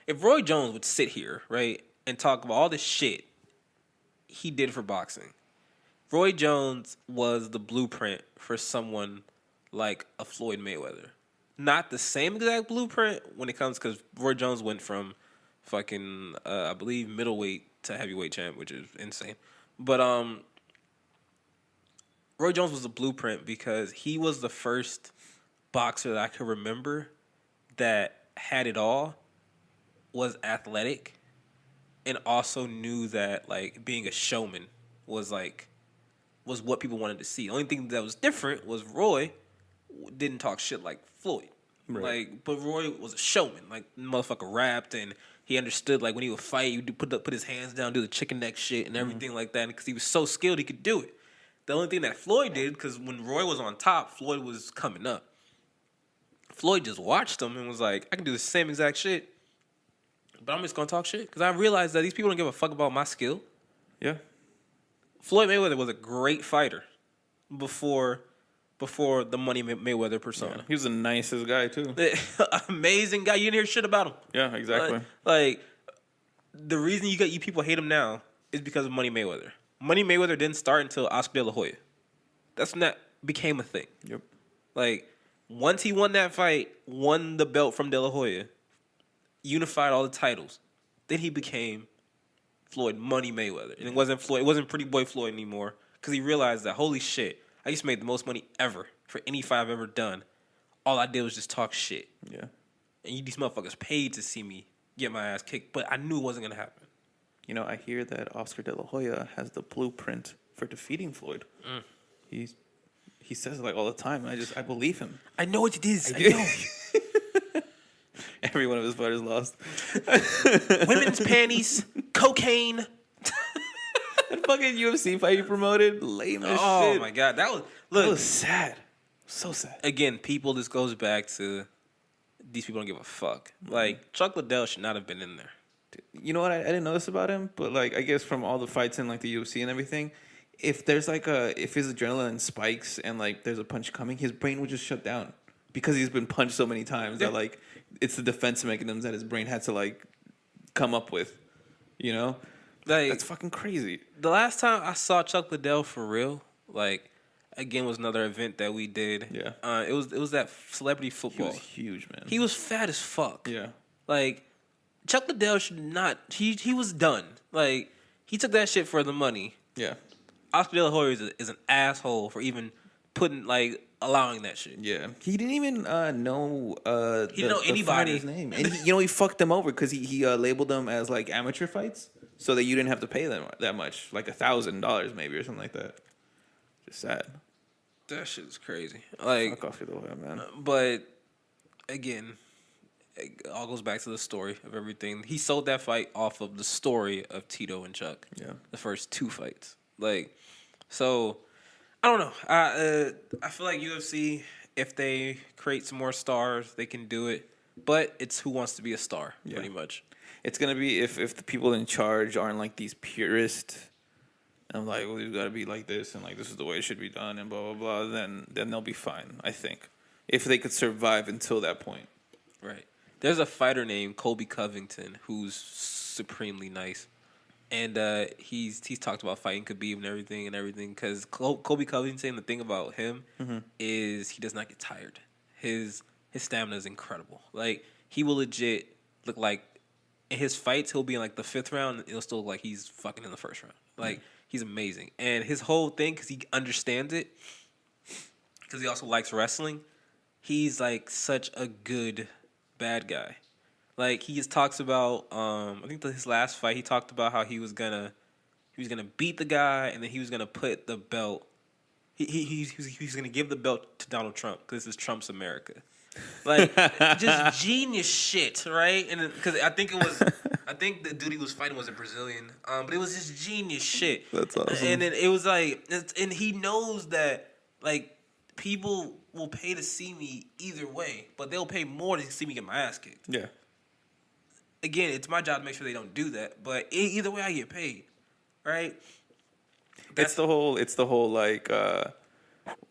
if Roy Jones would sit here, right, and talk about all the shit he did for boxing, Roy Jones was the blueprint for someone like a Floyd Mayweather. Not the same exact blueprint when it comes, because Roy Jones went from fucking, I believe, middleweight to heavyweight champ, which is insane. But Roy Jones was the blueprint because he was the first boxer that I could remember that had it all, was athletic, and also knew that like being a showman was what people wanted to see. The only thing that was different was Roy didn't talk shit like Floyd. Right. Like, but Roy was a showman. Like, motherfucker rapped and he understood. Like, when he would fight, he would put his hands down, do the chicken neck shit and everything like that. Because he was so skilled, he could do it. The only thing that Floyd did, because when Roy was on top, Floyd was coming up. Floyd just watched him and was like, I can do the same exact shit, but I'm just gonna talk shit because I realized that these people don't give a fuck about my skill. Yeah. Floyd Mayweather was a great fighter before the Money Mayweather persona. Yeah, he was the nicest guy too. Amazing guy. You didn't hear shit about him. Yeah, exactly. Like the reason you people hate him now is because of Money Mayweather. Money Mayweather didn't start until Oscar De La Hoya. That's when that became a thing. Yep. Like once he won that fight, won the belt from De La Hoya, unified all the titles, then he became Floyd Money Mayweather. And it wasn't Floyd, it wasn't Pretty Boy Floyd anymore, because he realized that, holy shit, I just made the most money ever for any fight I've ever done. All I did was just talk shit. Yeah. And these motherfuckers paid to see me get my ass kicked, but I knew it wasn't going to happen. You know, I hear that Oscar De La Hoya has the blueprint for defeating Floyd. He says it like all the time. I believe him. I know what it is. I know. Every one of his fighters lost. Women's panties, cocaine. That fucking UFC fight he promoted, lame as shit. Oh my god, that was sad. So sad. Again, people, this goes back to these people don't give a fuck. Like Chuck Liddell should not have been in there. You know what? I didn't know this about him, but like I guess from all the fights in like the UFC and everything, if there's like if his adrenaline spikes and like there's a punch coming, his brain would just shut down because he's been punched so many times that like it's the defense mechanisms that his brain had to like come up with, you know? Like that's fucking crazy. The last time I saw Chuck Liddell for real, like again was another event that we did. Yeah. It was that celebrity football. He was huge, man. He was fat as fuck. Yeah. Like Chuck Liddell should not. He was done. Like he took that shit for the money. Yeah. Oscar De La Hoya is an asshole for even allowing that shit. Yeah. He didn't even know. He didn't know anybody's name, and he fucked them over because he labeled them as like amateur fights, so that you didn't have to pay them that much, like $1,000 maybe or something like that. Just sad. That shit is crazy. Like fuck Oscar De La Hoya, man. But again, it all goes back to the story of everything. He sold that fight off of the story of Tito and Chuck. Yeah. The first two fights. Like, so I don't know. I feel like UFC, if they create some more stars, they can do it. But it's who wants to be a star, pretty much. It's gonna be if the people in charge aren't like these purists and like, well, you gotta be like this and like this is the way it should be done and blah blah blah. Then they'll be fine. I think if they could survive until that point. Right. There's a fighter named Colby Covington who's supremely nice. And he's talked about fighting Khabib and everything. Because Colby Covington, the thing about him is he does not get tired. His stamina is incredible. Like, he will legit look like, in his fights, he'll be in, like, the 5th round, and it'll still look like he's fucking in the 1st round. Like, he's amazing. And his whole thing, because he understands it, because he also likes wrestling, he's, like, such a good bad guy. Like, he just talks about, I think his last fight, he talked about how he was gonna beat the guy, and then he was gonna put the belt. He's gonna give the belt to Donald Trump because this is Trump's America. Like, just genius shit, right? And because I think the dude he was fighting was a Brazilian, but it was just genius shit. That's awesome. And then it was like, and he knows that like people will pay to see me either way, but they'll pay more to see me get my ass kicked. Yeah. Again, it's my job to make sure they don't do that. But either way, I get paid, right? It's the whole like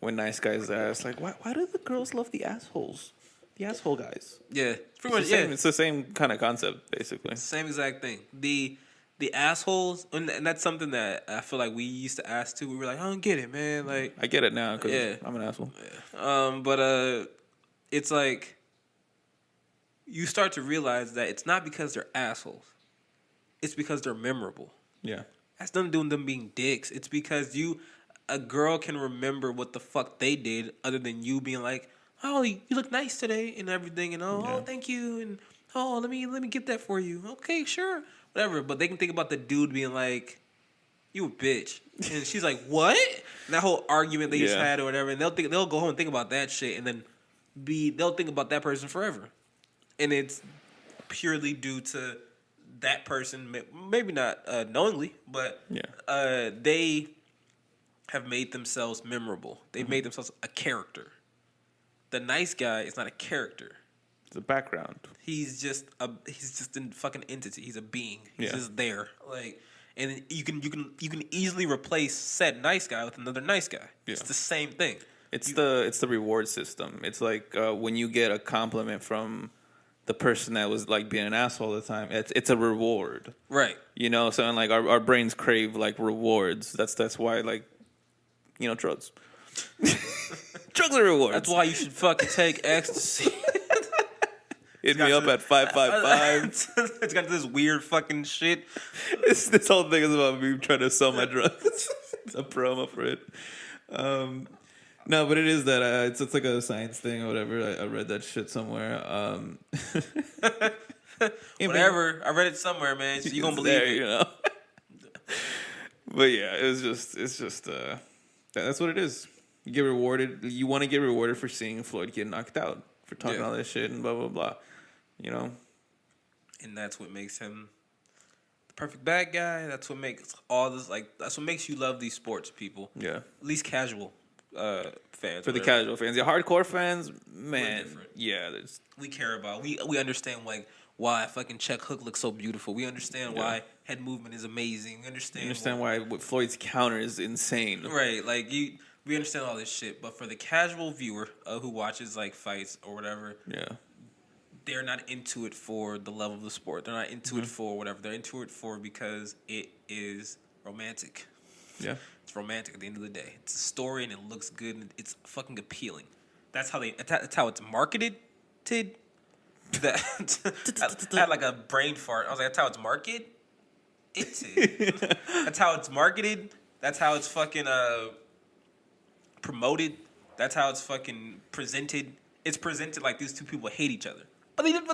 when nice guys ask like, why do the girls love the assholes? the asshole guys. Yeah, pretty much. Yeah, It's the same kind of concept, basically. same exact thing. The assholes, and that's something that I feel like we used to ask too. We were like, I don't get it, man. Like, I get it now because yeah, I'm an asshole. but it's like you start to realize that it's not because they're assholes. It's because they're memorable. Yeah. That's nothing to do with them being dicks. It's because a girl can remember what the fuck they did other than you being like, oh, you look nice today and everything, and oh, thank you, and oh, let me get that for you. Okay, sure, whatever. But they can think about the dude being like, you a bitch, and she's like, what? And that whole argument they just had or whatever, and they'll go home and think about that shit, and then they'll think about that person forever, and it's purely due to that person, maybe not knowingly, but they have made themselves memorable. They've made themselves a character. The nice guy is not a character. It's a background. He's just a fucking entity. He's a being. He's just there. Like, and you can easily replace said nice guy with another nice guy. Yeah. It's the same thing. It's the reward system. It's like when you get a compliment from the person that was like being an asshole all the time. It's a reward, right? You know, so and like our brains crave like rewards. That's why like, you know, drugs. Drugs are rewards. That's why you should fucking take ecstasy. Hit me up at 555. It's got this weird fucking shit. This whole thing is about me trying to sell my drugs. It's a promo for it. No, but it is that it's like a science thing or whatever. I read that shit somewhere. Whatever, I read it somewhere, man. So you gonna believe it, you know? But yeah, it's just that's what it is. You get rewarded. You want to get rewarded for seeing Floyd get knocked out, for talking all this shit and blah blah blah. You know, and that's what makes him the perfect bad guy. That's what makes all this that's what makes you love these sports, people. Yeah, at least casual fans. For the casual fans, the hardcore fans, man, yeah, we care about. We understand like why fucking check hook looks so beautiful. We understand why head movement is amazing. We understand why Floyd's counter is insane. Right, like we understand all this shit, but for the casual viewer who watches like fights or whatever, they're not into it for the level of the sport. They're not into it for whatever. They're into it for because it is romantic. Yeah, it's romantic at the end of the day. It's a story and it looks good and it's fucking appealing. That's how it's marketed. I had like a brain fart. I was like, that's how it's marketed. That's how it's marketed. That's how it's fucking promoted. That's how it's fucking presented. It's presented like these two people hate each other, but they don't.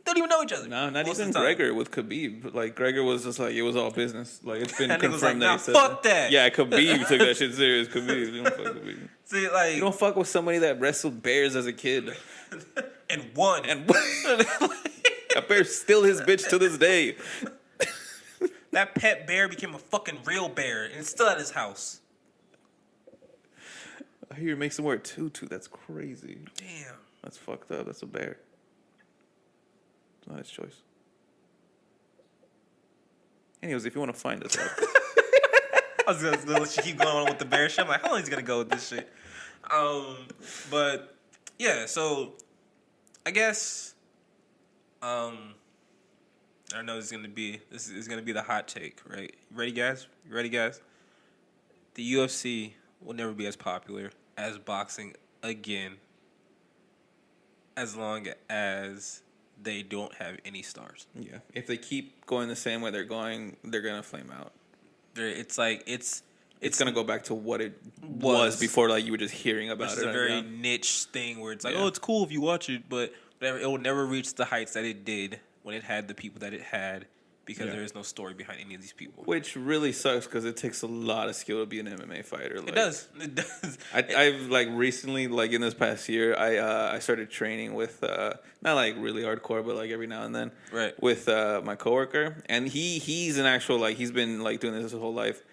They don't even know each other. No, not even Gregor with Khabib. Like Gregor was just like it was all business. Like it's been confirmed that he said fuck that. Yeah, Khabib took that shit serious. Khabib, you don't fuck Khabib. See, like you don't fuck with somebody that wrestled bears as a kid and won. That bear's still his bitch to this day. That pet bear became a fucking real bear, and it's still at his house. I hear he makes him wear a tutu. That's crazy. Damn. That's fucked up. That's a bear. It's not his choice. Anyways, if you want to find us out. I was going to let you keep going on with the bear shit. I'm like, how long is he going to go with this shit? But, yeah, so, I guess, I know this is gonna be the hot take, right? Ready, guys? You ready, guys? The UFC will never be as popular as boxing again, as long as they don't have any stars. Yeah, if they keep going the same way they're going, they're gonna flame out. It's gonna go back to what it was before, like you were just hearing about it. It's a very niche thing where it's like, oh, it's cool if you watch it, but it will never reach the heights that it did when it had the people that it had, because there is no story behind any of these people. Which really sucks because it takes a lot of skill to be an MMA fighter. Like, it does. I've like recently, like in this past year, I started training with not like really hardcore, but like every now and then, right? With my coworker, and he's an actual like he's been like doing this his whole life.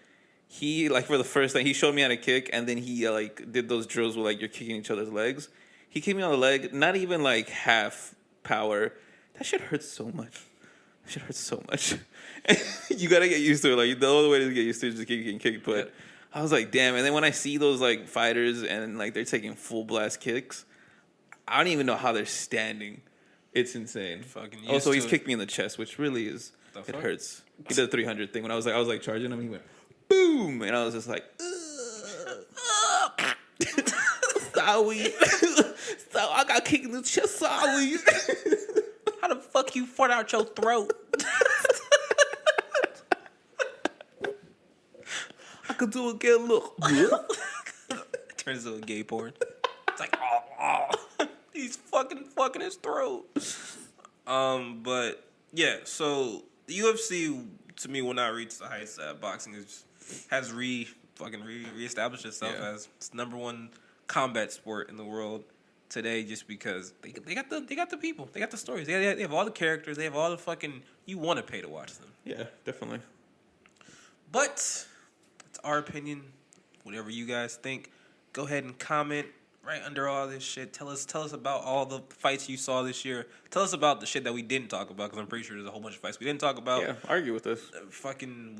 He like for the first time he showed me how to kick, and then he like did those drills where like you're kicking each other's legs. He kicked me on the leg, not even like half power. That shit hurts so much. You gotta get used to it. Like the only way to get used to it is just getting kicked. But I was like, damn. And then when I see those like fighters and like they're taking full blast kicks, I don't even know how they're standing. It's insane. Fucking Also, he's used to it. kicked me in the chest, which really is The it fuck? hurts. He did a 300 thing when I was like charging him. He went boom, and I was just like, sorry, so I got kicked in the chest. Sorry. How the fuck you fart out your throat? I could do it again. Look. Turns into a gay porn. It's like, oh. He's fucking his throat. But yeah, so the UFC to me will not reach the heights that boxing has reestablished itself as its number one combat sport in the world today, just because they got the people, they got the stories, they have all the characters, they have all the fucking, you want to pay to watch them. Yeah, definitely. But it's our opinion. Whatever you guys think, go ahead and comment right under all this shit. Tell us about all the fights you saw this year. Tell us about the shit that we didn't talk about, because I'm pretty sure there's a whole bunch of fights we didn't talk about. Yeah, argue with us.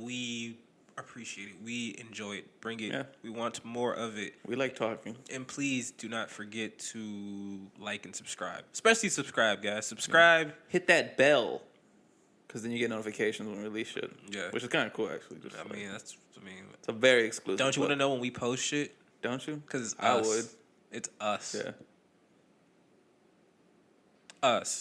We appreciate it. We enjoy it. Bring it. Yeah. We want more of it. We like talking. And please do not forget to like and subscribe. Especially subscribe, guys. Subscribe. Hit that bell, because then you get notifications when we release shit. Yeah. Which is kind of cool, actually. It's a very exclusive. Don't you want to know when we post shit? Don't you? Because it's I us. would. It's us. Yeah. Us.